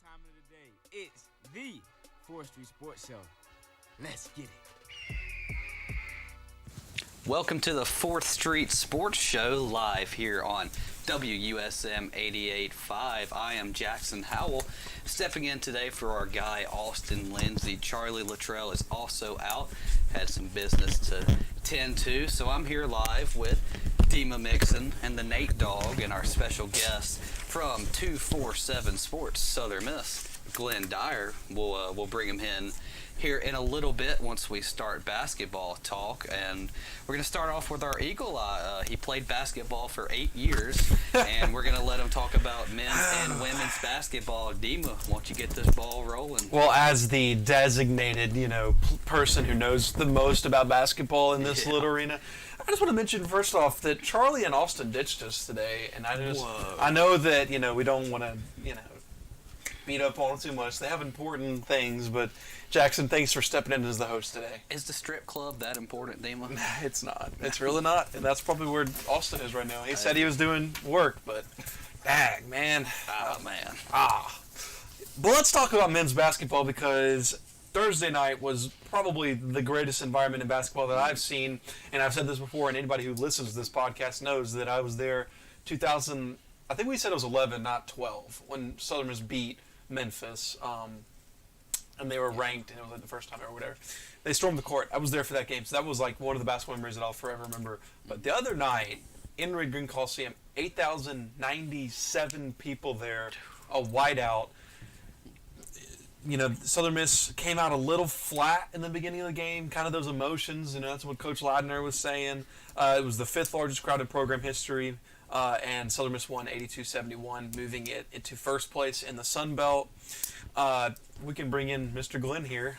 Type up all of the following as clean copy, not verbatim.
time of the day. It's the 4th Street Sports Show. Let's get it. Welcome to the 4th Street Sports Show, live here on WUSM 88.5. I am Jackson Howell, stepping in today for our guy Austin Lindsay. Charlie Luttrell is also out, had some business to tend to, so I'm here live with Dima Mixon and the Nate Dog and our special guest from 247 Sports, Southern Miss, Glyn Dyar. We'll bring him in here in a little bit once we start basketball talk, and we're going to start off with our Eagle Eye. He played basketball for 8 years, and we're going to let him talk about men's and women's basketball. Dima, why don't you get this ball rolling? Well, as the designated, person who knows the most about basketball in this little arena, I just want to mention first off that Charlie and Austin ditched us today, and I know that we don't want to beat up on them too much. They have important things, but Jackson, thanks for stepping in as the host today. Is the strip club that important, Dima? It's not. It's really not, and that's probably where Austin is right now. He said he was doing work, but dang, man. Oh, man. But let's talk about men's basketball, because Thursday night was probably the greatest environment in basketball that I've seen, and I've said this before, and anybody who listens to this podcast knows that I was there 2000, I think we said it was 11, not 12, when Southern Miss beat Memphis, and they were ranked, and it was like the first time or whatever. They stormed the court. I was there for that game, so that was like one of the best memories that I'll forever remember. But the other night, in Red Green Coliseum, 8,097 people there, a whiteout. Southern Miss came out a little flat in the beginning of the game, kind of those emotions, that's what Coach Ladner was saying. It was the 5th largest crowd in program history, and Southern Miss won 82-71, moving it into first place in the Sun Belt. We can bring in Mr. Glyn here.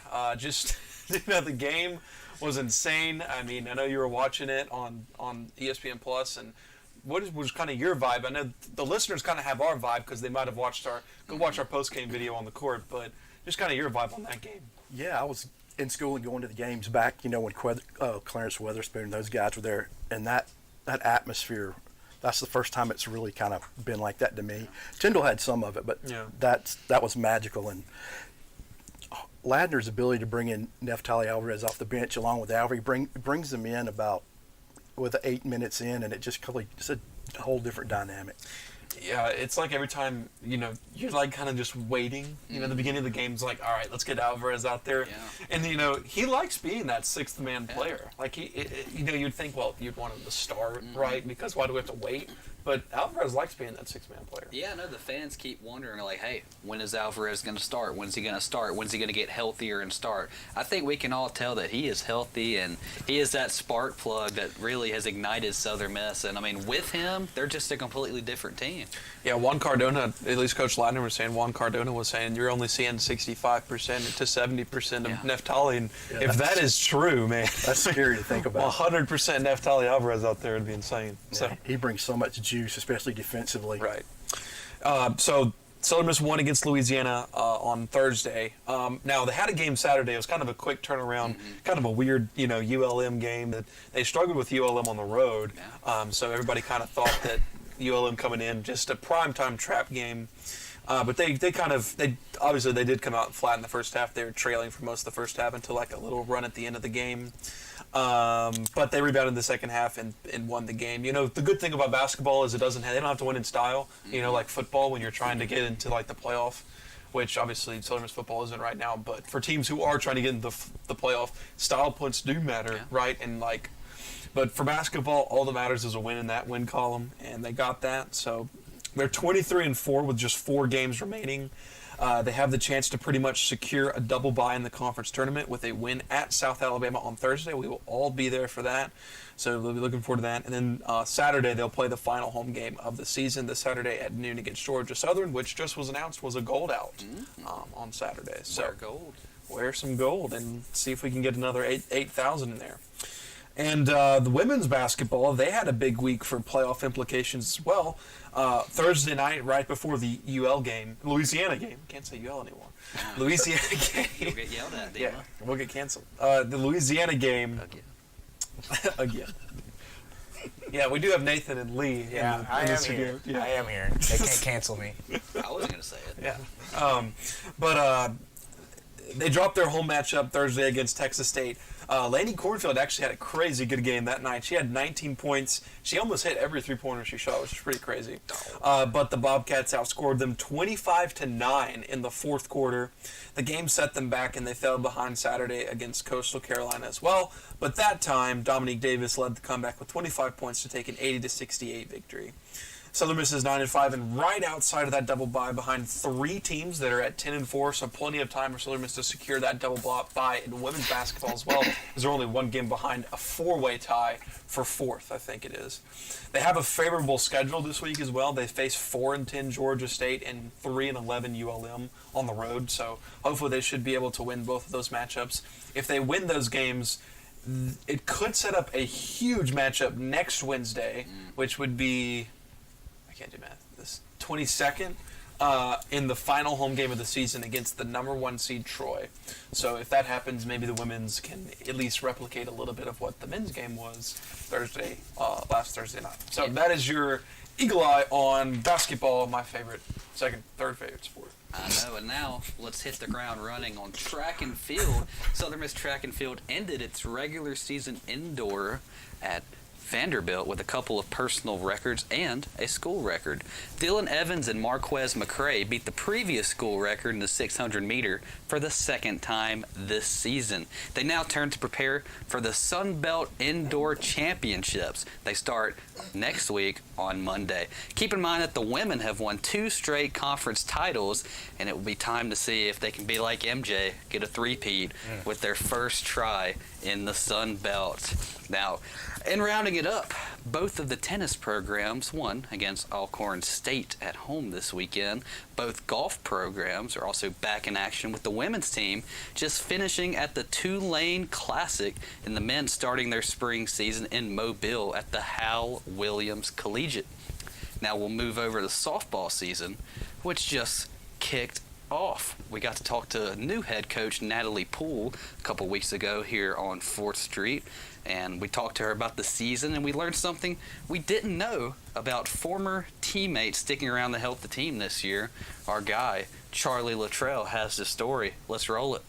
The game was insane. I mean, I know you were watching it on ESPN Plus, and what was kind of your vibe? I know the listeners kind of have our vibe because they might have watched our post-game video on the court, but just kind of your vibe on that game. Yeah, I was in school and going to the games back, when Clarence Weatherspoon and those guys were there, and that atmosphere, that's the first time it's really kind of been like that to me. Tyndall had some of it, but that was magical. And Ladner's ability to bring in Neftali Alvarez off the bench along with Alvarez, brings them in with 8 minutes in, and it just a whole different dynamic. Yeah, it's like every time, you're like kind of just waiting. The beginning of the game's like, all right, let's get Alvarez out there. Yeah. And, he likes being that sixth man player. Like, you'd think, well, you'd want him to start, right? Because why do we have to wait? But Alvarez likes being that sixth man player. Yeah, I know the fans keep wondering, like, hey, when is Alvarez going to start? When's he going to start? When's he going to get healthier and start? I think we can all tell that he is healthy, and he is that spark plug that really has ignited Southern Miss. And, I mean, with him, they're just a completely different team. Yeah, Juan Cardona, at least Coach Ladner was saying, you're only seeing 65% to 70% of Neftali. And if that is true, man. That's scary to think about. 100% Neftali Alvarez out there would be insane. Yeah, so he brings so much juice, especially defensively. Right. So Southern Miss won against Louisiana on Thursday. Now, they had a game Saturday. It was kind of a quick turnaround, kind of a weird, ULM game. That they struggled with ULM on the road. Yeah. So everybody kind of thought that ULM coming in, just a primetime trap game. But they obviously they did come out flat in the first half. They were trailing for most of the first half until like a little run at the end of the game. But they rebounded in the second half and won the game. The good thing about basketball is they don't have to win in style, like football when you're trying to get into like the playoff, which obviously Southern Miss football isn't right now. But for teams who are trying to get into the playoff, style points do matter, right? And but for basketball, all that matters is a win in that win column, and they got that. So they're 23-4 with just 4 games remaining. They have the chance to pretty much secure a double bye in the conference tournament with a win at South Alabama on Thursday. We will all be there for that, so we'll be looking forward to that. And then Saturday, they'll play the final home game of the season this Saturday at noon against Georgia Southern, which just was announced was a gold out on Saturday. So wear some gold and see if we can get another 8,000 in there. And the women's basketball, they had a big week for playoff implications as well. Thursday night, right before the Louisiana game. Can't say UL anymore. Louisiana game. You'll get yelled at, yeah, we'll get canceled. The Louisiana game. Again. Yeah, we do have Nathan and Lee. Yeah, I am here. Yeah. I am here. They can't cancel me. I wasn't going to say it. Yeah. But they dropped their home matchup Thursday against Texas State. Laney Cornfield actually had a crazy good game that night. She had 19 points. She almost hit every three-pointer she shot, which is pretty crazy. But the Bobcats outscored them 25-9 in the fourth quarter. The game set them back, and they fell behind Saturday against Coastal Carolina as well. But that time, Dominique Davis led the comeback with 25 points to take an 80-68 victory. Southern Miss is 9-5 and right outside of that double bye behind three teams that are at 10-4, so plenty of time for Southern Miss to secure that double bye in women's basketball as well, because they're only one game behind a four-way tie for fourth, I think it is. They have a favorable schedule this week as well. They face 4-10 Georgia State and 3-11 ULM on the road, so hopefully they should be able to win both of those matchups. If they win those games, it could set up a huge matchup next Wednesday, which would be, I can't do math, this 22nd in the final home game of the season against the number one seed Troy. So if that happens, maybe the women's can at least replicate a little bit of what the men's game was last Thursday night. So that is your eagle eye on basketball, my favorite, third favorite sport. I know, and now let's hit the ground running on track and field. Southern Miss Track and Field ended its regular season indoor at Vanderbilt with a couple of personal records and a school record. Dylan Evans and Marquez McCray beat the previous school record in the 600 meter for the second time this season. They now turn to prepare for the Sun Belt Indoor Championships. They start next week on Monday. Keep in mind that the women have won 2 straight conference titles, and it will be time to see if they can be like MJ, get a three-peat with their first try in the Sun Belt. Now, in rounding it up, both of the tennis programs won against Alcorn State at home this weekend. Both golf programs are also back in action, with the women's team just finishing at the Tulane Classic and the men starting their spring season in Mobile at the Hal Williams Collegiate. Now we'll move over to softball season, which just kicked off. We got to talk to new head coach Natalie Poole a couple weeks ago here on 4th Street, and we talked to her about the season, and we learned something we didn't know about former teammates sticking around to help the team this year. Our guy, Charlie Luttrell, has the story. Let's roll it.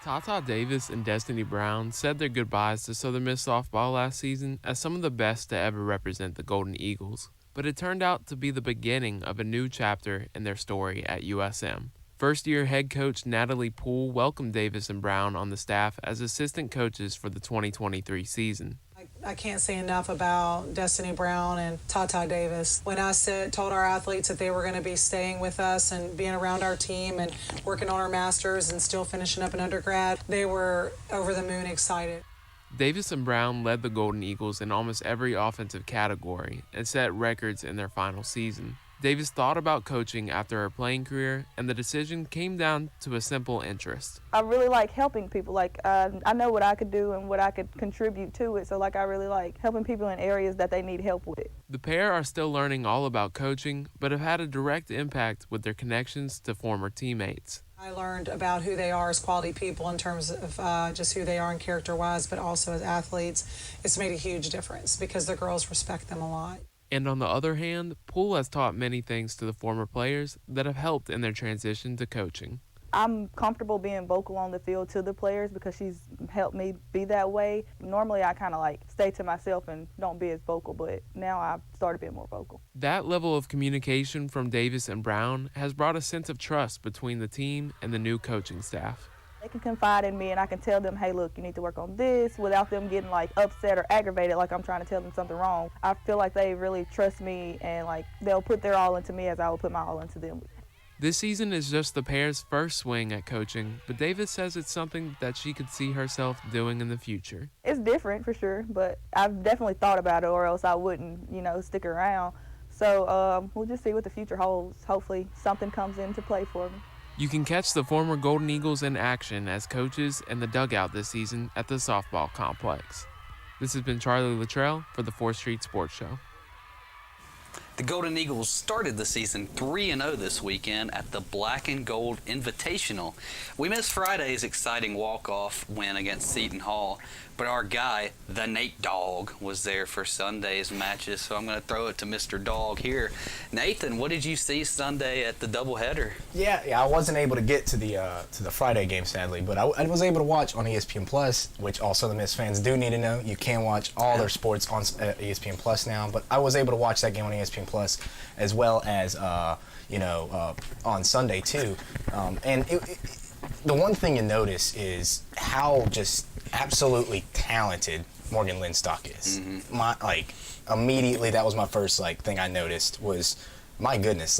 Tata Davis and Destiny Brown said their goodbyes to Southern Miss softball last season as some of the best to ever represent the Golden Eagles, but it turned out to be the beginning of a new chapter in their story at USM. First-year head coach Natalie Poole welcomed Davis and Brown on the staff as assistant coaches for the 2023 season. I can't say enough about Destiny Brown and Tata Davis. When I told our athletes that they were going to be staying with us and being around our team and working on our masters and still finishing up an undergrad, they were over the moon excited. Davis and Brown led the Golden Eagles in almost every offensive category and set records in their final season. Davis thought about coaching after her playing career, and the decision came down to a simple interest. I really like helping people. I know what I could do and what I could contribute to it, so I really like helping people in areas that they need help with. The pair are still learning all about coaching, but have had a direct impact with their connections to former teammates. I learned about who they are as quality people in terms of just who they are and character-wise, but also as athletes. It's made a huge difference because the girls respect them a lot. And on the other hand, Poole has taught many things to the former players that have helped in their transition to coaching. I'm comfortable being vocal on the field to the players because she's helped me be that way. Normally I kind of stay to myself and don't be as vocal, but now I've started being more vocal. That level of communication from Davis and Brown has brought a sense of trust between the team and the new coaching staff. They can confide in me and I can tell them, hey, look, you need to work on this without them getting upset or aggravated like I'm trying to tell them something wrong. I feel like they really trust me and they'll put their all into me as I will put my all into them. This season is just the pair's first swing at coaching, but Davis says it's something that she could see herself doing in the future. It's different for sure, but I've definitely thought about it or else I wouldn't, stick around. So we'll just see what the future holds. Hopefully something comes into play for me. You can catch the former Golden Eagles in action as coaches in the dugout this season at the softball complex. This has been Charlie Luttrell for the 4th Street Sports Show. The Golden Eagles started the season 3-0 this weekend at the Black and Gold Invitational. We missed Friday's exciting walk-off win against Seton Hall, but our guy, the Nate Dog, was there for Sunday's matches, so I'm going to throw it to Mr. Dog here. Nathan, what did you see Sunday at the doubleheader? Yeah, I wasn't able to get to the Friday game, sadly, but I was able to watch on ESPN Plus, which also the Miss fans do need to know. You can watch all their sports on ESPN Plus now, but I was able to watch that game on ESPN Plus as well as on Sunday too. And the one thing you notice is how just absolutely talented Morgan Lindstock is. Immediately that was my first thing I noticed was, my goodness,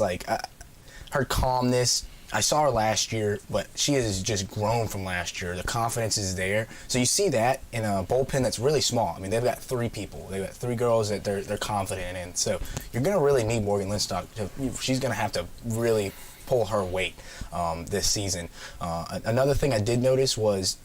her calmness. I saw her last year, but she has just grown from last year. The confidence is there. So you see that in a bullpen that's really small. I mean, they've got 3 people. They've got 3 girls that they're confident in. So you're going to really need Morgan Lindstock. She's going to have to really pull her weight this season. Another thing I did notice was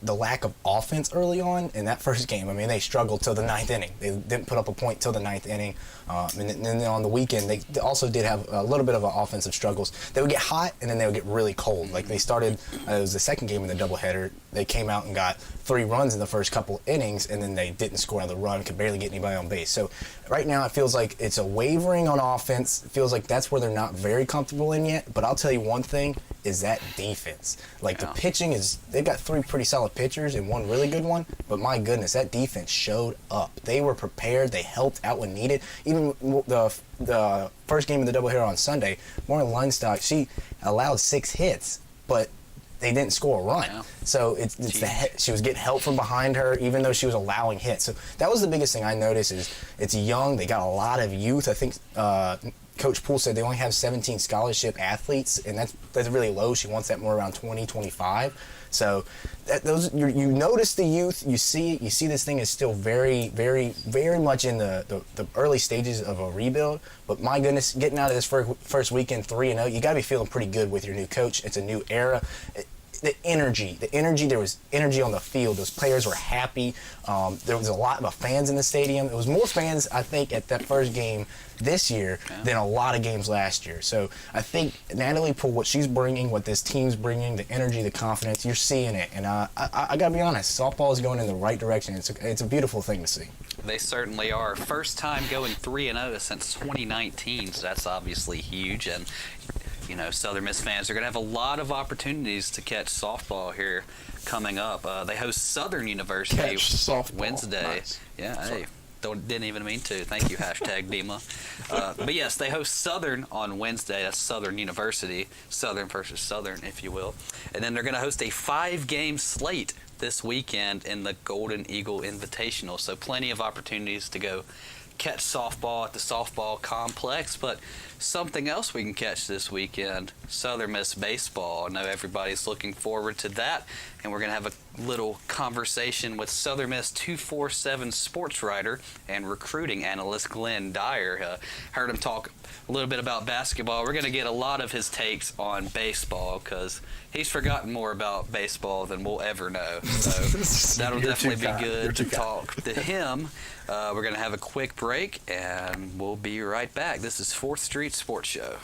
the lack of offense early on in that first game. I mean, they struggled till the 9th inning. They didn't put up a point till the 9th inning. And then on the weekend, they also did have a little bit of offensive struggles. They would get hot, and then they would get really cold. Like they started, it was the second game in the doubleheader. They came out and got 3 runs in the first couple innings, and then they didn't score another run, could barely get anybody on base. So right now it feels like it's a wavering on offense. It feels like that's where they're not very comfortable in yet. But I'll tell you one thing, is that defense. The pitching is, they've got 3 pretty solid pitchers and 1 really good one, but my goodness, that defense showed up. They were prepared, they helped out when needed. Even the first game of the doubleheader on Sunday, Morgan Lindstock, she allowed 6 hits, but they didn't score a run. Yeah. So she was getting help from behind her, even though she was allowing hits. So that was the biggest thing I noticed, is it's young, they got a lot of youth. I think Coach Poole said they only have 17 scholarship athletes, and that's really low. She wants that more around 20, 25. So you notice the youth. You see this thing is still very, very, very much in the early stages of a rebuild. But my goodness, getting out of this first weekend 3-0, you got to be feeling pretty good with your new coach. It's a new era. The energy, there was energy on the field. Those players were happy. There was a lot of fans in the stadium. It was more fans, I think, at that first game this year than a lot of games last year. So I think Natalie Poole, what she's bringing, what this team's bringing, the energy, the confidence, you're seeing it. And I got to be honest, softball is going in the right direction. It's a beautiful thing to see. They certainly are. First time going 3-0 since 2019, so that's obviously huge. And Southern Miss fans are going to have a lot of opportunities to catch softball here coming up. They host Southern University Wednesday. Nice. Yeah, hey, didn't even mean to. Thank you, #Dima. But yes, they host Southern on Wednesday. That's Southern University, Southern versus Southern, if you will. And then they're going to host a 5-game slate this weekend in the Golden Eagle Invitational. So plenty of opportunities to go catch softball at the softball complex. But something else we can catch this weekend, Southern Miss baseball. I know everybody's looking forward to that, and we're going to have a little conversation with Southern Miss 247 sports writer and recruiting analyst Glyn Dyar. Heard him talk a little bit about basketball. We're going to get a lot of his takes on baseball, because he's forgotten more about baseball than we'll ever know. So that'll definitely be good to talk to him. We're going to have a quick break, and we'll be right back. This is 4th Street Sports Show.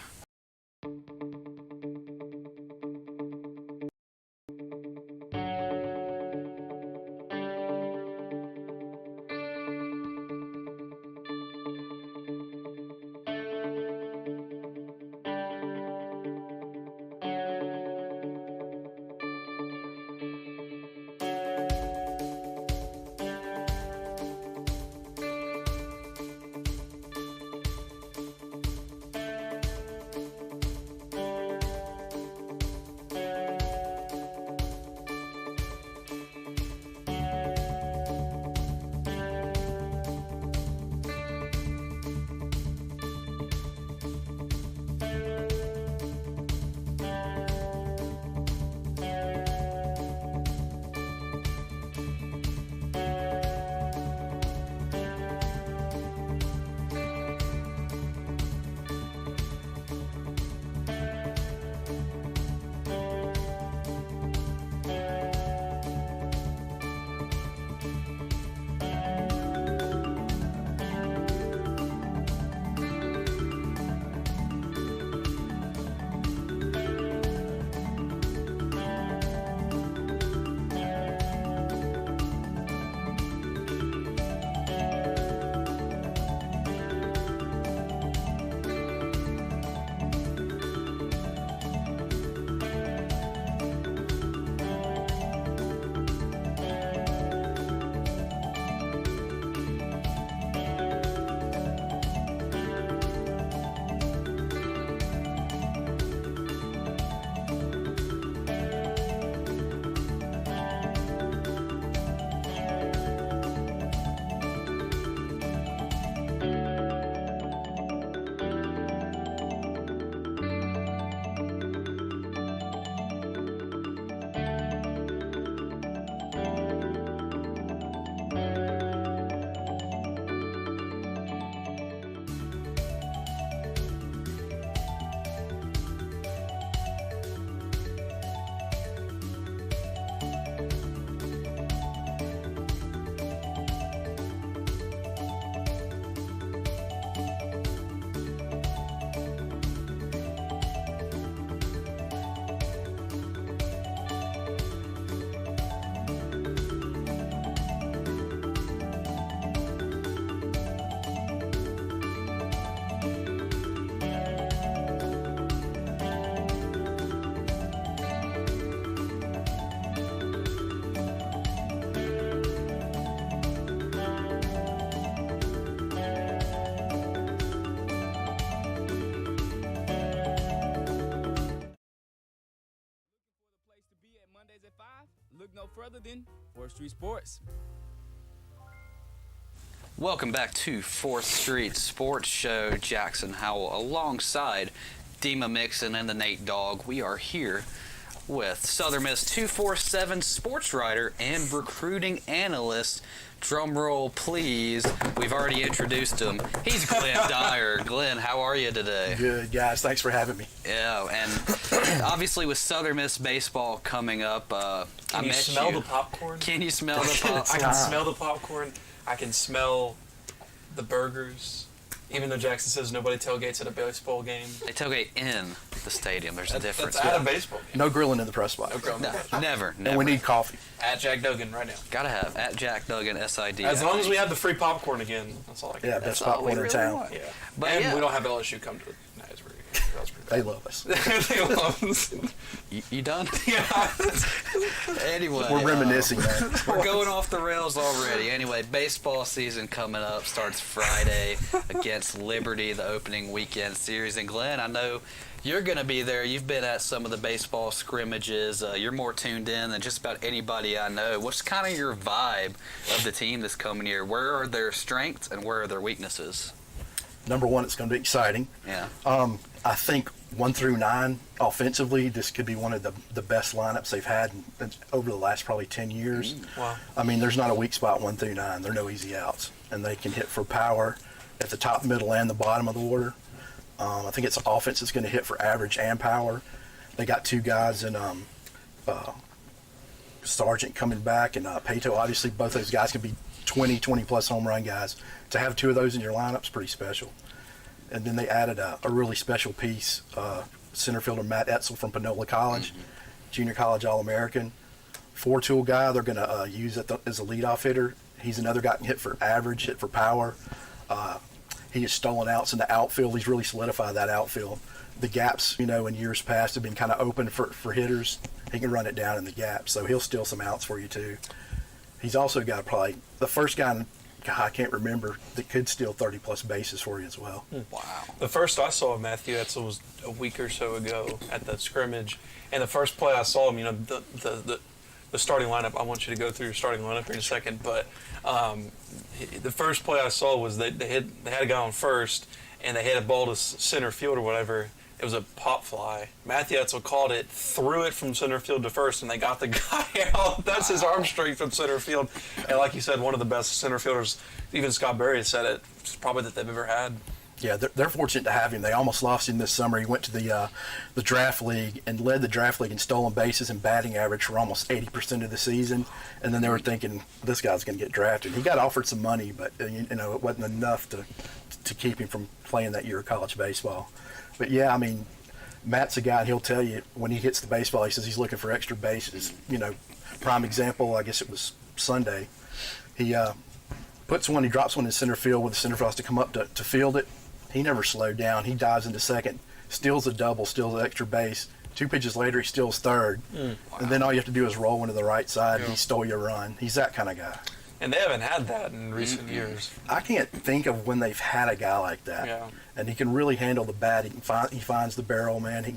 other than 4th Street Sports. Welcome back to 4th Street Sports Show. Jackson Howell alongside Dima Mixon and the Nate Dogg. We are here with Southern Miss 247 sports writer and recruiting analyst. Drum roll, please. We've already introduced him. He's Glyn Dyar. Glyn, how are you today? Good, guys. Thanks for having me. Yeah, and obviously with Southern Miss baseball coming up, Can you smell the popcorn? Can you smell the popcorn? I can smell the popcorn. I can smell the burgers. Even though Jackson says nobody tailgates at a baseball game. They tailgate in the stadium. There's a difference. That's at a baseball game. No grilling in the press box. No grilling. No, never. And we need coffee. At Jack Duggan right now. Gotta have at Jack Duggan SID. As long as we have the free popcorn again, that's all I can. Yeah, That's best all popcorn we in really town. want. Yeah. But and yeah. we don't have LSU come to Niceville. They love us. They love us. You done? Yeah. Anyway, We're reminiscing, man. we're going off the rails already. Anyway, baseball season coming up starts Friday against Liberty, the opening weekend series. And Glenn, I know you're going to be there. You've been at some of the baseball scrimmages. You're more tuned in than just about anybody I know. What's kind of your vibe of the team this coming year? Where are their strengths and where are their weaknesses? Number one, it's going to be exciting. Yeah. I think 1 through 9 offensively, this could be one of the best lineups they've had over the last probably 10 years. Wow. I mean, there's not a weak spot 1 through 9. There are no easy outs, and they can hit for power at the top, middle, and the bottom of the order. I think it's offense that's going to hit for average and power. They got 2 guys in Sargent coming back, and Pato. Obviously, both those guys can be 20-plus home run guys. To have 2 of those in your lineup is pretty special. And then they added a really special piece, center fielder Matt Etzel from Panola College, junior college All-American. 4-tool guy they're going to use as a leadoff hitter. He's another guy who can hit for average, hit for power. He has stolen outs in the outfield. He's really solidified that outfield. The gaps, in years past have been kind of open for hitters. He can run it down in the gap, so he'll steal some outs for you too. He's also got probably the first guy I can't remember that could steal 30-plus bases for you as well. Wow. The first I saw of Matthew Etzel was a week or so ago at the scrimmage, and the first play I saw him, the starting lineup. I want you to go through your starting lineup here in a second, but the first play I saw was they had a guy on first, and they had a ball to center field or whatever. It was a pop fly. Matthew Etzel caught it, threw it from center field to first, and they got the guy out. That's his arm strength from center field. And like you said, one of the best center fielders, even Scott Berry said it, probably that they've ever had. Yeah, they're fortunate to have him. They almost lost him this summer. He went to the draft league and led the draft league in stolen bases and batting average for almost 80% of the season. And then they were thinking, this guy's going to get drafted. He got offered some money, but it wasn't enough to keep him from playing that year of college baseball. But yeah, I mean, Matt's a guy, and he'll tell you when he hits the baseball, he says he's looking for extra bases. Prime example, I guess it was Sunday. He he drops one in center field with the center field has to come up to field it. He never slowed down. He dives into second, steals a double, steals an extra base. 2 pitches later, he steals third. Wow. And then all you have to do is roll into the right side, and he stole your run. He's that kind of guy. And they haven't had that in recent years. I can't think of when they've had a guy like that. Yeah. And he can really handle the bat. He finds the barrel, man. He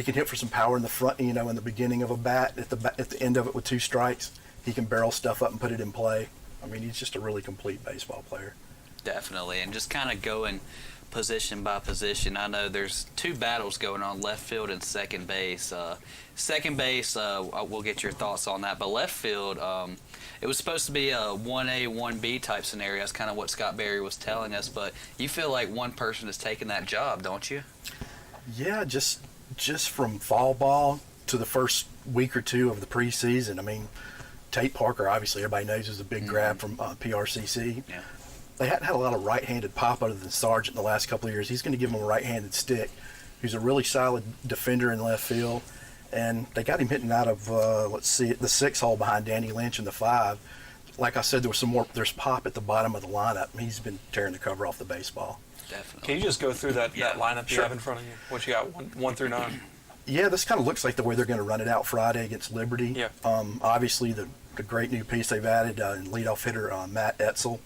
can hit for some power in the front, in the beginning of a bat, at the end of it with 2 strikes. He can barrel stuff up and put it in play. I mean, he's just a really complete baseball player. Definitely, and just kind of going position by position. I know there's 2 battles going on, left field and second base. Second base, we'll get your thoughts on that, but left field, it was supposed to be a 1A, 1B type scenario. That's kind of what Scott Berry was telling us, but you feel like one person has taken that job, don't you? Yeah, just from fall ball to the first week or 2 of the preseason. I mean, Tate Parker, obviously, everybody knows, is a big grab from PRCC. Yeah. They hadn't had a lot of right-handed pop other than Sargent in the last couple of years. He's going to give him a right-handed stick. He's a really solid defender in left field. And they got him hitting out of, the 6 hole behind Danny Lynch in the 5. Like I said, there's pop at the bottom of the lineup. He's been tearing the cover off the baseball. Definitely. Can you just go through that lineup you Sure. have in front of you? What you got, 1 through 9? Yeah, this kind of looks like the way they're going to run it out Friday against Liberty. Yeah. Obviously, the great new piece they've added in leadoff hitter Matt Etzel.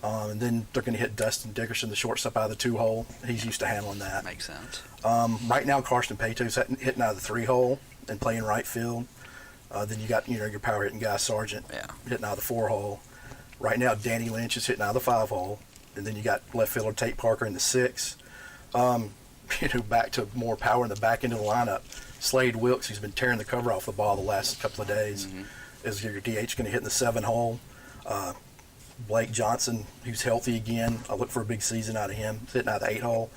And then they're going to hit Dustin Dickerson, the shortstop, out of the 2 hole. He's used to handling that. Makes sense. Right now, Karsten Pato's hitting out of the 3 hole and playing right field. Then you got your power hitting guy Sargent hitting out of the 4 hole. Right now, Danny Lynch is hitting out of the 5 hole, and then you got left fielder Tate Parker in the 6. Back to more power in the back end of the lineup. Slade Wilkes, who's been tearing the cover off the ball the last couple of days, is your DH going to hit in the 7 hole. Blake Johnson, who's healthy again. I look for a big season out of him, hitting out of the 8 hole.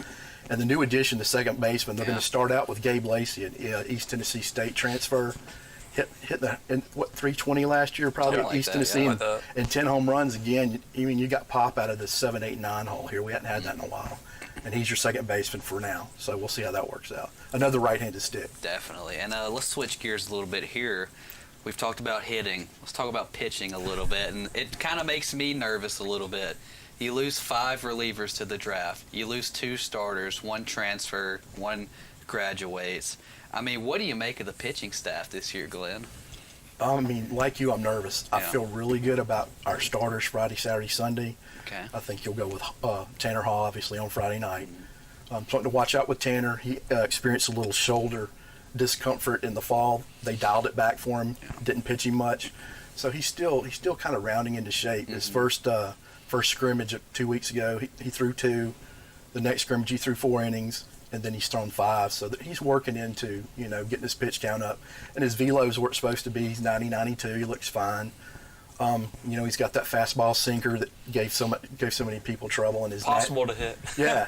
And the new addition, the second baseman, they're going to start out with Gabe Lacey, an East Tennessee State transfer. Hit 320 last year, probably at East Tennessee, and 10 home runs again. You got pop out of the 7, 8, 9 hole here. We hadn't had that in a while. And he's your second baseman for now. So we'll see how that works out. Another right-handed stick. Definitely. And let's switch gears a little bit here. We've talked about hitting. Let's talk about pitching a little bit. And it kind of makes me nervous a little bit. You lose 5 relievers to the draft. You lose 2 starters, 1 transfer, 1 graduates. I mean, what do you make of the pitching staff this year, Glyn? Like you, I'm nervous. I feel really good about our starters Friday, Saturday, Sunday. Okay. I think you'll go with Tanner Hall, obviously, on Friday night. Something to watch out with Tanner. He experienced a little shoulder discomfort in the fall. They dialed it back for him. Didn't pitch him much, so he's still kind of rounding into shape. His first scrimmage 2 weeks ago, he threw 2. The next scrimmage, he threw 4 innings, and then he's thrown 5. So that he's working into getting his pitch count up, and his velo's where it's supposed to be. He's 90, 92. He looks fine. He's got that fastball sinker that gave so many people trouble, and his possible to hit.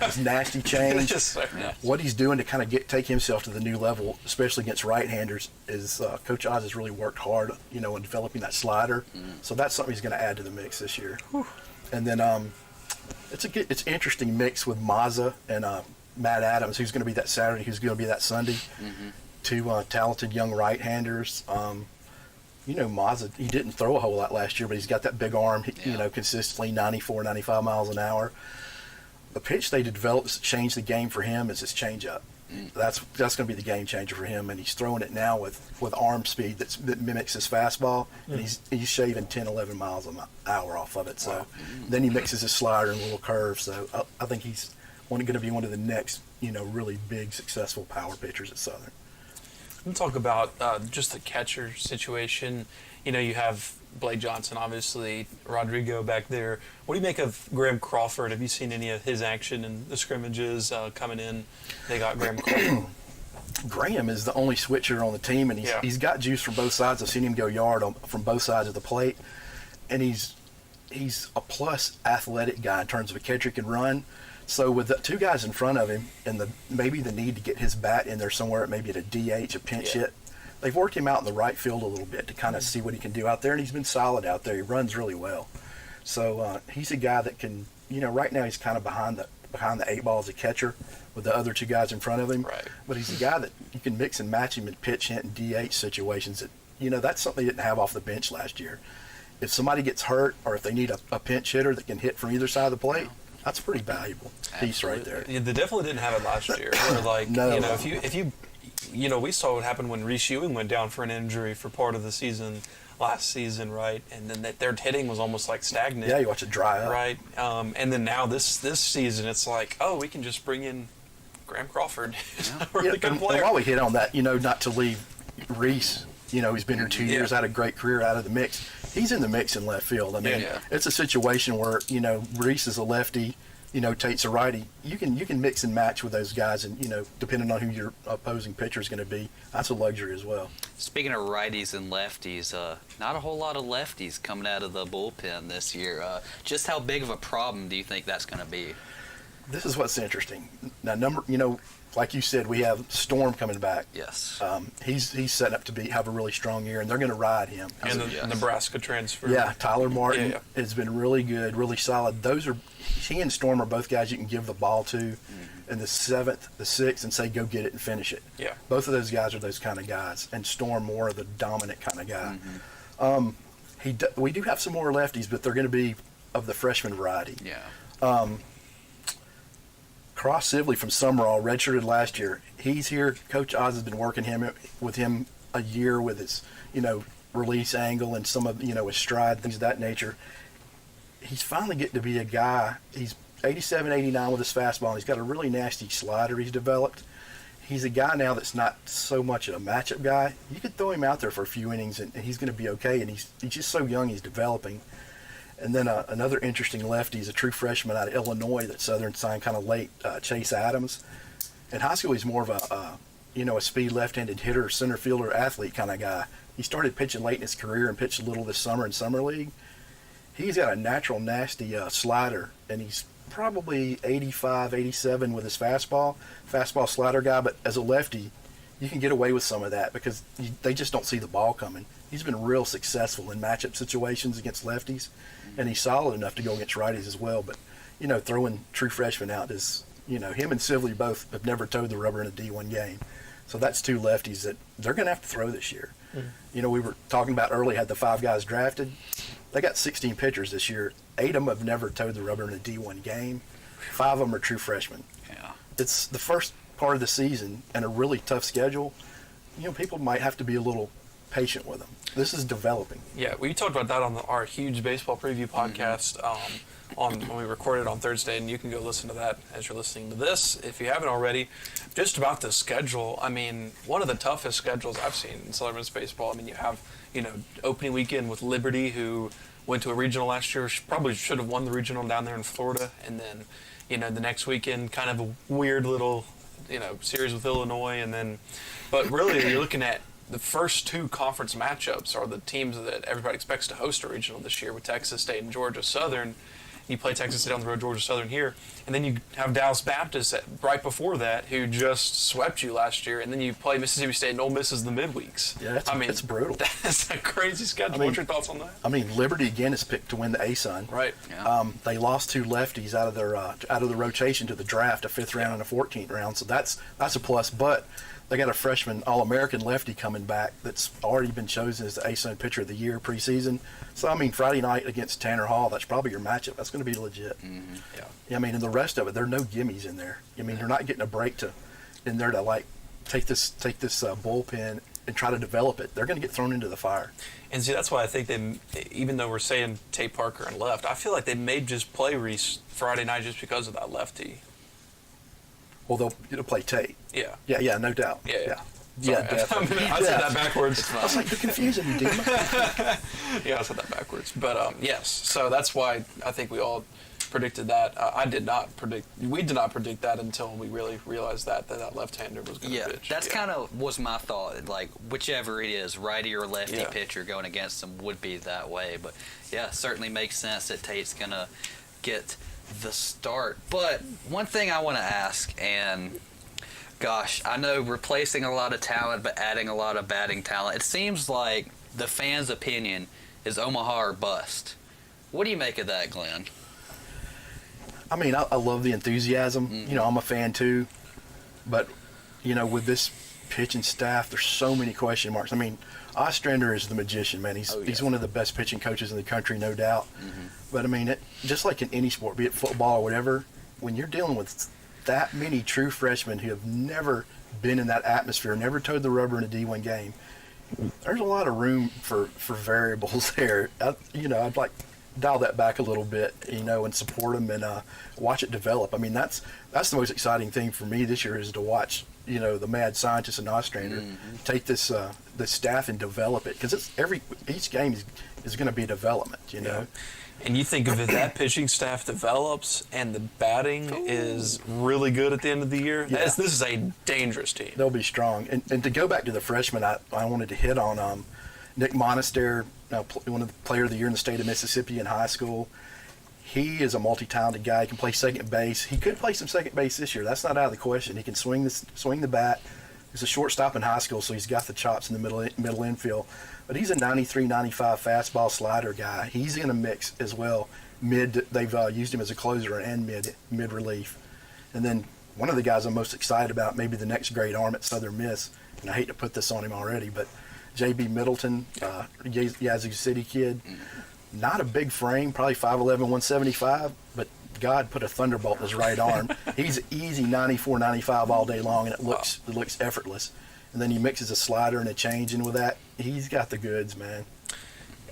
His nasty change. Just so nasty. What he's doing to kind of take himself to the new level, especially against right-handers, is Coach Oz has really worked hard, in developing that slider. So that's something he's going to add to the mix this year. Whew. And then it's an interesting mix with Mazza and Matt Adams, who's going to be that Saturday, who's going to be that Sunday. 2 talented young right-handers. Mazza, he didn't throw a whole lot last year, but he's got that big arm, consistently 94, 95 miles an hour. The pitch they developed to change the game for him is his changeup. That's going to be the game changer for him, and he's throwing it now with arm speed that mimics his fastball, and he's shaving 10, 11 miles an hour off of it. So then he mixes his slider and little curve. So I think he's going to be one of the next, really big, successful power pitchers at Southern. Let's talk about just the catcher situation. You have Blake Johnson, obviously, Rodrigo back there. What do you make of Graham Crawford? Have you seen any of his action in the scrimmages coming in? They got Graham Crawford. Graham is the only switcher on the team, and he's got juice from both sides. I've seen him go yard from both sides of the plate, and he's a plus athletic guy in terms of a catcher can run. So with the 2 guys in front of him and maybe the need to get his bat in there somewhere, maybe at a DH, a pinch hit, they've worked him out in the right field a little bit to kind of see what he can do out there, and he's been solid out there. He runs really well. So he's a guy that can, right now he's kind of behind the 8 ball as a catcher with the other 2 guys in front of him. Right. But he's a guy that you can mix and match him in pitch hit and DH situations that, that's something they didn't have off the bench last year. If somebody gets hurt or if they need a pinch hitter that can hit from either side of the plate, that's a pretty valuable piece right there. Yeah, they definitely didn't have it last year. Where if you we saw what happened when Reese Ewing went down for an injury for part of the season last season, right? And then their hitting was almost like stagnant. Yeah, you watch it dry up. Right. And then now this season, it's like, we can just bring in Graham Crawford. Really good player. And while we hit on that, not to leave Reese, he's been here 2 years, had a great career out of the mix. He's in the mix in left field. I mean, it's a situation where, Reese is a lefty, Tate's a righty. You can mix and match with those guys, and, depending on who your opposing pitcher is going to be, that's a luxury as well. Speaking of righties and lefties, not a whole lot of lefties coming out of the bullpen this year. Just how big of a problem do you think that's going to be? This is what's interesting. Now, like you said, we have Storm coming back. Yes. He's set up to have a really strong year, and they're going to ride him. And the Nebraska transfer. Yeah, Tyler Martin has been really good, really solid. He and Storm are both guys you can give the ball to in the 7th, the 6th, and say, go get it and finish it. Yeah. Both of those guys are those kind of guys, and Storm more of the dominant kind of guy. We do have some more lefties, but they're going to be of the freshman variety. Yeah. Cross Sibley from Summerall, redshirted last year. He's here. Coach Oz has been working with him a year with his, release angle and some of, his stride, things of that nature. He's finally getting to be a guy. He's 87, 89 with his fastball, and he's got a really nasty slider he's developed. he's a guy now that's not so much a matchup guy. You could throw him out there for a few innings, and he's going to be okay. And he's just so young, he's developing. And then another interesting lefty is a true freshman out of Illinois that Southern signed kind of late, Chase Adams. In high school, he's more of a speed left-handed hitter, center fielder, athlete kind of guy. He started pitching late in his career and pitched a little this summer in summer league. He's got a natural nasty slider, and he's probably 85, 87 with his fastball slider guy. But as a lefty, you can get away with some of that because they just don't see the ball coming. He's been real successful in matchup situations against lefties, and he's solid enough to go against righties as well. But, throwing true freshmen out is, him and Sibley both have never towed the rubber in a D1 game. So that's two lefties that they're going to have to throw this year. We were talking about early, had the 5 guys drafted. They got 16 pitchers this year. 8 of them have never towed the rubber in a D1 game. 5 of them are true freshmen. Yeah. It's the first part of the season and a really tough schedule. People might have to be a little patient with them. This is developing. Yeah, we talked about that on our huge baseball preview podcast when we recorded on Thursday, and you can go listen to that as you're listening to this if you haven't already. Just about the schedule, I mean, one of the toughest schedules I've seen in Southern Miss baseball. I mean, you have, opening weekend with Liberty, who went to a regional last year, probably should have won the regional down there in Florida, and then, the next weekend, kind of a weird little, series with Illinois, but really you're looking at the first 2 conference matchups are the teams that everybody expects to host a regional this year with Texas State and Georgia Southern. You play Texas State on the road, Georgia Southern here, and then you have Dallas Baptist right before that, who just swept you last year, and then you play Mississippi State and Ole Miss as the midweeks. Yeah, it's brutal. That's a crazy schedule. What's your thoughts on that? I mean, Liberty again is picked to win the ASUN. Right. Yeah. They lost 2 lefties out of the rotation to the draft, a 5th round and a 14th round, so that's a plus. But they got a freshman All-American lefty coming back that's already been chosen as the ASUN Pitcher of the Year preseason. So, I mean, Friday night against Tanner Hall, that's probody your matchup. That's going to be legit. Mm-hmm. Yeah. I mean, and the rest of it, there are no gimmies in there. I mean, you're not getting a break in there to take this bullpen and try to develop it. They're going to get thrown into the fire. And see, that's why I think even though we're saying Tate Parker and left, I feel like they may just play Reese Friday night just because of that lefty. Well, they'll play Tate. Yeah. Yeah, no doubt. Yeah. Yeah, definitely. I said that backwards. I was like, you're confusing me, Dima. Yeah, I said that backwards. But yes, so that's why I think we all predicted that. We did not predict that until we really realized that left-hander was going to pitch. That's kind of was my thought. Like, whichever it is, righty or lefty pitcher going against them would be that way. But yeah, certainly makes sense that Tate's going to get the start. But one thing I want to ask, and gosh, I know replacing a lot of talent but adding a lot of batting talent, it seems like the fans' opinion is Omaha or bust. What do you make of that, Glyn? I mean, I love the enthusiasm. Mm-hmm. I'm a fan too. But, with this pitching staff, there's so many question marks. I mean, Ostrander is the magician, man. He's one of the best pitching coaches in the country, no doubt. Mm-hmm. But, I mean, just like in any sport, be it football or whatever, when you're dealing with that many true freshmen who have never been in that atmosphere, never towed the rubber in a D1 game, there's a lot of room for variables there. I'd like dial that back a little bit, and support them and watch it develop. I mean, that's the most exciting thing for me this year is to watch, the mad scientist and Ostrander take this staff and develop it, because each game is going to be development, Yeah. And you think if that pitching staff develops and the batting is really good at the end of the year, this is a dangerous team. They'll be strong. And to go back to the freshmen, I wanted to hit on Nick Monaster, one of the player of the year in the state of Mississippi in high school. He is a multi-talented guy. He can play second base. He could play some second base this year. That's not out of the question. He can swing the bat. He's a shortstop in high school, so he's got the chops in the middle infield. But he's a 93, 95 fastball slider guy. He's in a mix as well. They've used him as a closer and mid relief. And then one of the guys I'm most excited about, maybe the next great arm at Southern Miss, and I hate to put this on him already, but J.B. Middleton, Yazoo City kid, not a big frame, probably 5'11", 175, but God put a thunderbolt in his right arm. He's easy 94, 95 all day long, and it looks effortless. And then he mixes a slider and a change in with that. He's got the goods, man.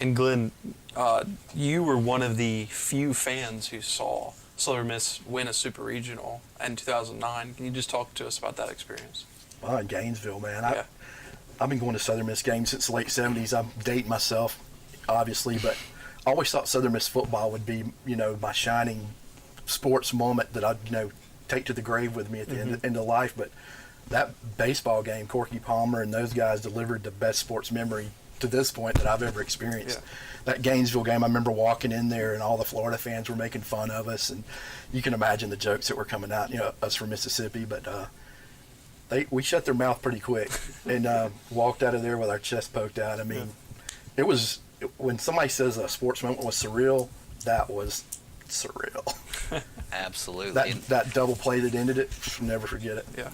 And Glyn, you were one of the few fans who saw Southern Miss win a super regional in 2009. Can you just talk to us about that experience? In Gainesville, man. Yeah. I've been going to Southern Miss games since the late 70s. I'm dating myself, obviously, but I always thought Southern Miss football would be, my shining sports moment that I'd, take to the grave with me at the end of life. But that baseball game, Corky Palmer and those guys delivered the best sports memory to this point that I've ever experienced. Yeah. That Gainesville game, I remember walking in there and all the Florida fans were making fun of us, and you can imagine the jokes that were coming out, us from Mississippi, but we shut their mouth pretty quick and walked out of there with our chest poked out. I mean, it was, when somebody says a sports moment was surreal, that was surreal. Absolutely. That double play that ended it, never forget it. Yeah.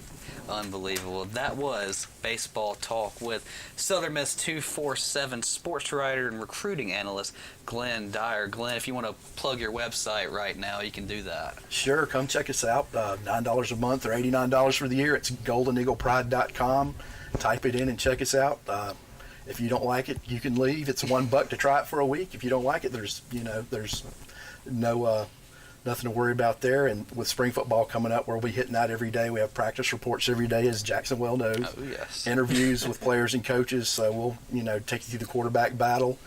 Unbelievable. That was Baseball Talk with Southern Miss 247 sports writer and recruiting analyst Glyn Dyar. Glyn, if you want to plug your website right now, you can do that. Sure, come check us out. $9 a month or $89 for the year. It's goldeneaglepride.com. Type it in and check us out. If you don't like it, you can leave. It's $1 to try it for a week. If you don't like it, there's no nothing to worry about there. And with spring football coming up, we'll be hitting that every day. We have practice reports every day, as Jackson well knows. Oh, yes. Interviews with players and coaches. So we'll, take you through the quarterback battle,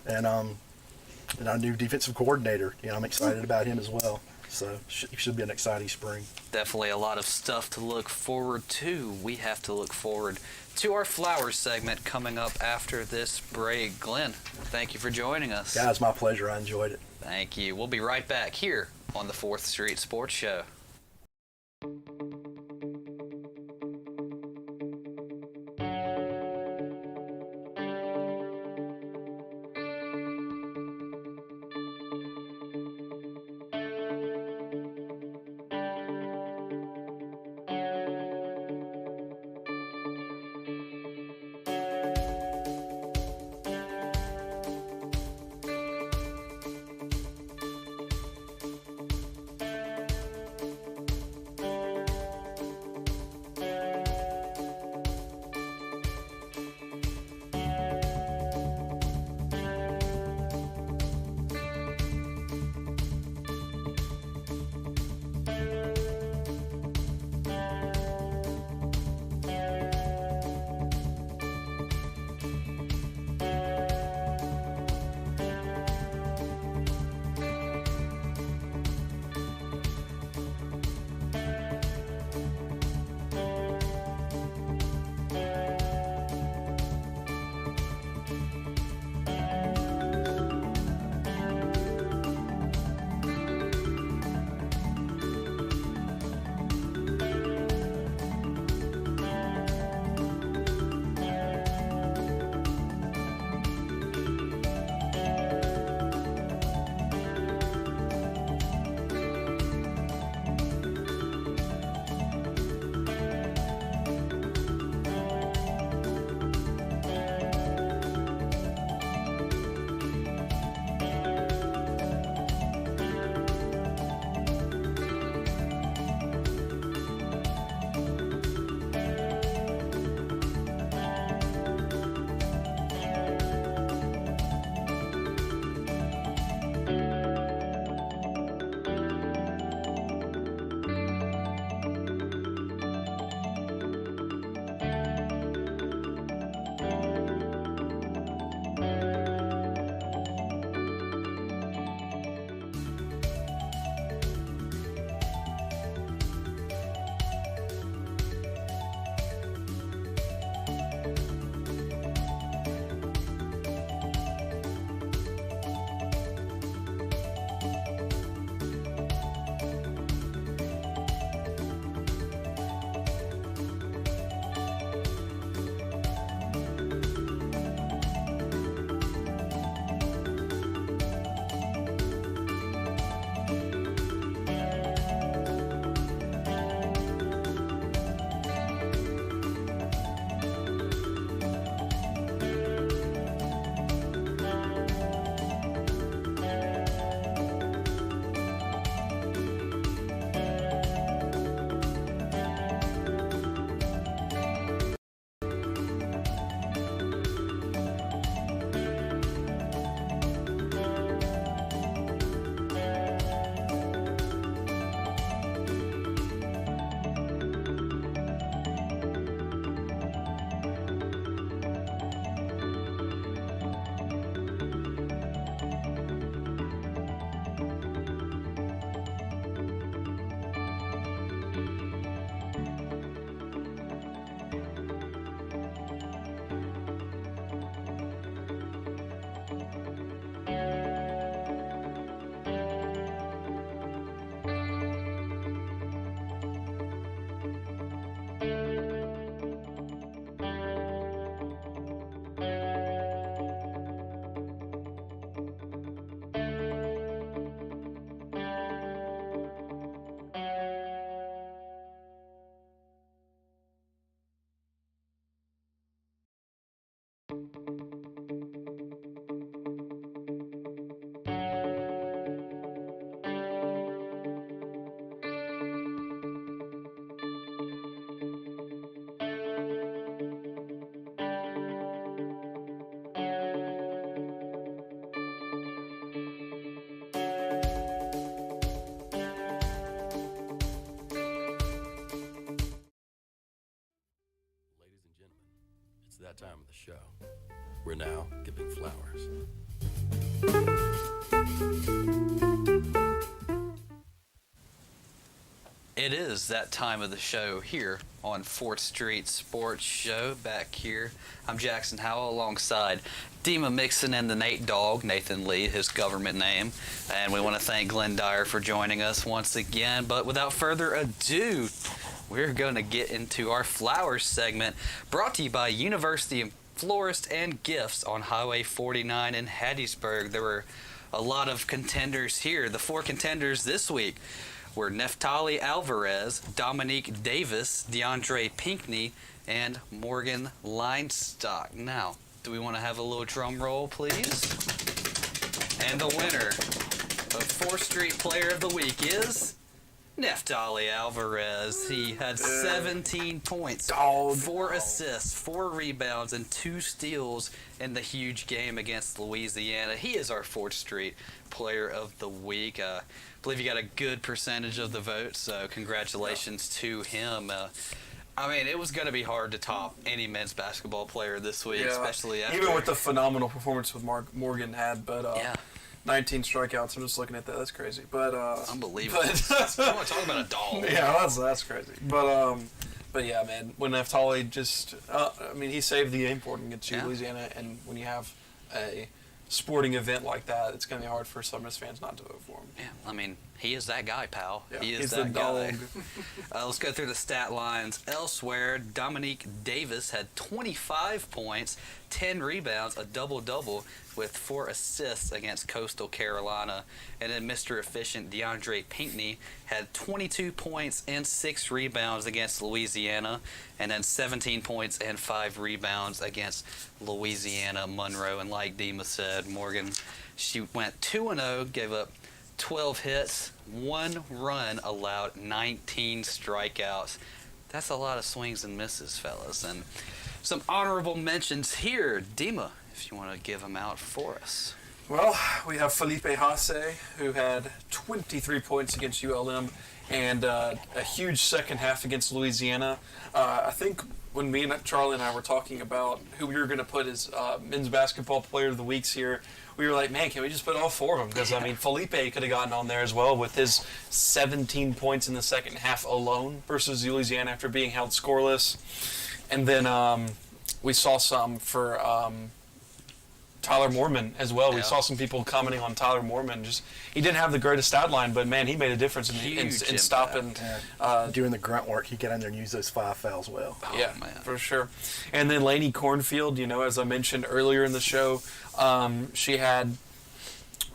and our new defensive coordinator. I'm excited about him as well. So it should be an exciting spring. Definitely a lot of stuff to look forward to. We have to look forward to our Flowers segment coming up after this break. Glyn, thank you for joining us. Guys, my pleasure. I enjoyed it. Thank you. We'll be right back here on the 4th Street Sports Show. that time of the show. We're now giving flowers. It is that time of the show here on 4th Street Sports Show. Back here, I'm Jackson Howell alongside Dima Mixon and the Nate Dog, Nathan Lee, his government name. And we want to thank Glyn Dyar for joining us once again. But without further ado, we're going to get into our flowers segment, brought to you by University of Florist and Gifts on Highway 49 in Hattiesburg. There were a lot of contenders here. The 4 contenders this week were Neftali Alvarez, Dominique Davis, DeAndre Pinckney, and Morgan Linestock. Now, do we want to have a little drum roll, please? And the winner of 4th Street Player of the Week is Neftali Alvarez. He had 17 points, 4 assists, 4 rebounds, and 2 steals in the huge game against Louisiana. He is our 4th Street Player of the Week. I believe he got a good percentage of the vote, so congratulations to him. I mean, it was going to be hard to top any men's basketball player this week, especially after... Even with the phenomenal performance with Morgan had, but 19 strikeouts. I'm just looking at that. That's crazy. But unbelievable. I want to talk about a dog. Yeah, that's crazy. But yeah, man, when Neftali just, he saved the game for him against Louisiana, and when you have a sporting event like that, it's going to be hard for Southern Miss fans not to vote for him. Yeah, I mean, he is that guy, pal. Yeah, he is he's that the guy. dog. Let's go through the stat lines. Elsewhere, Dominique Davis had 25 points, 10 rebounds, a double-double with 4 assists against Coastal Carolina. And then Mr. Efficient DeAndre Pinckney had 22 points and 6 rebounds against Louisiana, and then 17 points and 5 rebounds against Louisiana Monroe. And like Dima said, Morgan, she went 2-0, gave up 12 hits, 1 run allowed, 19 strikeouts. That's a lot of swings and misses, fellas. And some honorable mentions here. Dima, if you want to give them out for us. Well, we have Felipe Haase, who had 23 points against ULM and a huge second half against Louisiana. I think when me and Charlie and I were talking about who we were going to put as men's basketball player of the weeks here, we were like, man, can we just put all 4 of them? Because, Felipe could have gotten on there as well with his 17 points in the second half alone versus Louisiana after being held scoreless. And then we saw some for Tyler Moorman as well. We saw some people commenting on Tyler Moorman. Just he didn't have the greatest stat line, but man, he made a difference in stopping. Doing the grunt work, he get in there and use those 5 fouls well. Yeah, man, for sure. And then Lainey Cornfield, as I mentioned earlier in the show, she had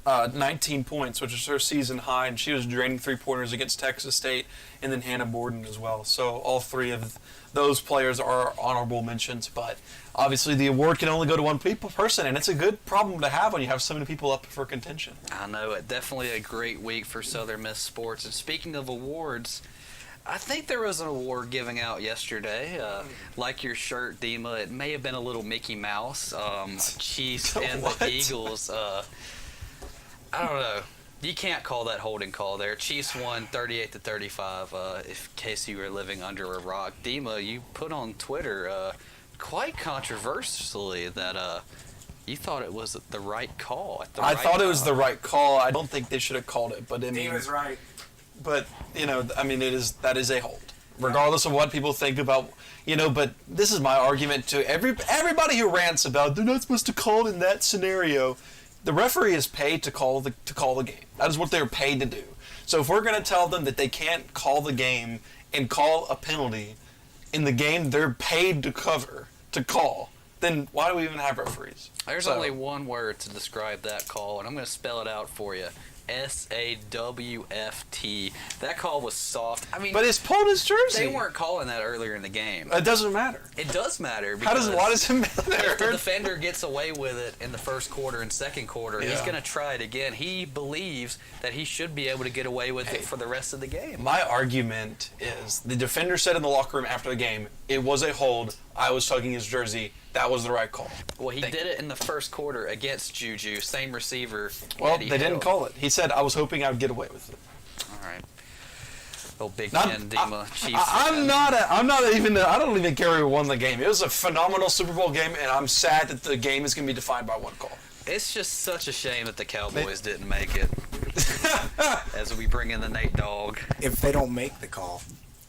19 points, which is her season high, and she was draining 3-pointers against Texas State, and then Hannah Borden as well. So all 3 of those players are honorable mentions, but obviously the award can only go to one person, and it's a good problem to have when you have so many people up for contention. I know it. Definitely a great week for Southern Miss sports. And speaking of awards, I think there was an award giving out yesterday. Like your shirt, Dima, it may have been a little Mickey Mouse. Chiefs and the Eagles. I don't know. You can't call that holding call there. Chiefs won 38-35. In case you were living under a rock, Dima, you put on Twitter quite controversially that you thought it was the right call. I thought it was the right call. I don't think they should have called it, but Dima's right. But that is a hold, regardless of what people think about. But this is my argument to everybody who rants about they're not supposed to call in that scenario. The referee is paid to call the game. That is what they're paid to do. So if we're going to tell them that they can't call the game and call a penalty in the game they're paid to call, then why do we even have referees? There's only one word to describe that call, and I'm going to spell it out for you. SAWFT. That call was soft. But it's pulled his jersey. They weren't calling that earlier in the game. It doesn't matter. It does matter. Why does it matter? If the defender gets away with it in the first quarter and second quarter, he's going to try it again. He believes that he should be able to get away with it for the rest of the game. My argument is the defender said in the locker room after the game, it was a hold. I was tugging his jersey. That was the right call. Well, he did it in the first quarter against Juju, same receiver. Well, they didn't call it. He said, I was hoping I would get away with it. All right. Little Big Not- Ten Dima Chiefs. I'm not even. I don't even care who won the game. It was a phenomenal Super Bowl game, and I'm sad that the game is going to be defined by one call. It's just such a shame that the Cowboys didn't make it. As we bring in the Nate Dogg. If they don't make the call,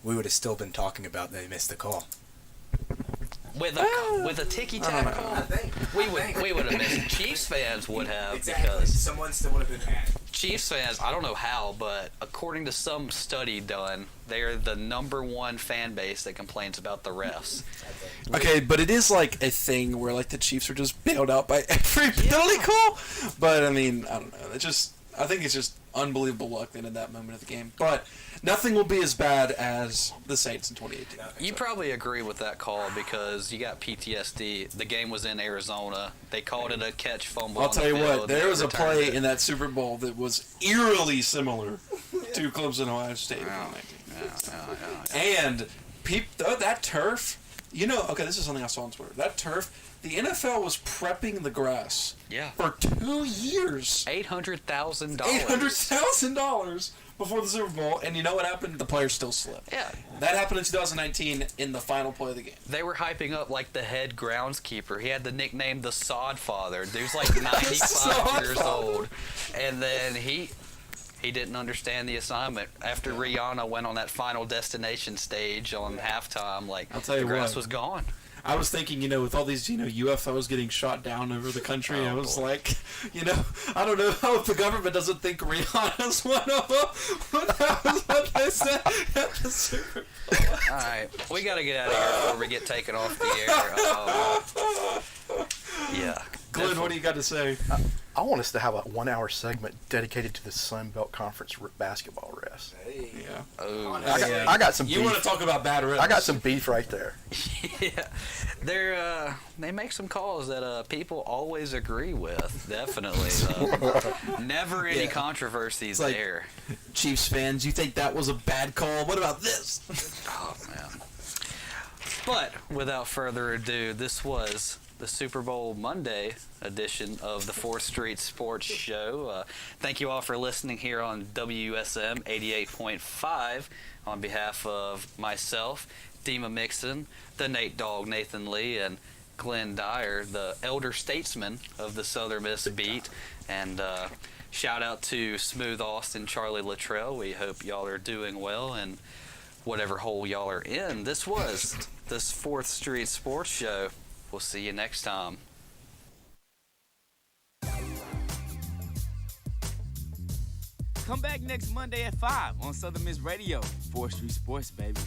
we would have still been talking about they missed the call. With a ticky tack call, we would have missed. Chiefs fans would have because someone still would have been mad. Chiefs fans, I don't know how, but according to some study done, they are the #1 fan base that complains about the refs. Okay, but it is like a thing where like the Chiefs are just bailed out by every penalty call. But I mean, I don't know. I think it's just unbelievable luck in that moment of the game. But nothing will be as bad as the Saints in 2018. You probably agree with that call because you got PTSD. The game was in Arizona. They called it a catch fumble. I'll tell you what, there was a returned play it. in that Super Bowl that was eerily similar to Clemson Ohio State. And that turf, okay, this is something I saw on Twitter. That turf, the NFL was prepping the grass for 2 years. $800,000. $800,000 before the Super Bowl, and you know what happened? The players still slipped. Yeah. That happened in 2019 in the final play of the game. They were hyping up like the head groundskeeper. He had the nickname the Sod Father. Dude's like 95 years old. And then he didn't understand the assignment. After Rihanna went on that Final Destination stage on halftime, I'll tell you the grass what. was gone. I was thinking, with all these, UFOs getting shot down over the country, I was like, I don't know how the government doesn't think Rihanna's one of them. But that was what they said at the Super Bowl. All right, we got to get out of here before we get taken off the air. Yeah. Glyn, what do you got to say? I want us to have a 1-hour segment dedicated to the Sun Belt Conference basketball refs. Yeah. Oh, I got some beef. You want to talk about bad refs? I got some beef right there. yeah. They make some calls that people always agree with. Definitely. Never any controversies like, there. Chiefs fans, you think that was a bad call? What about this? Oh, man. But without further ado, this was the Super Bowl Monday edition of the 4th Street Sports Show. Thank you all for listening here on WUSM 88.5. On behalf of myself, Dima Mixon, the Nate Dogg, Nathan Lee, and Glyn Dyar, the elder statesman of the Southern Miss beat. And shout out to Smooth Austin, Charlie Luttrell. We hope y'all are doing well in whatever hole y'all are in. This was this 4th Street Sports Show. We'll see you next time. Come back next Monday at 5 on Southern Miss Radio. 4th Street Sports, baby.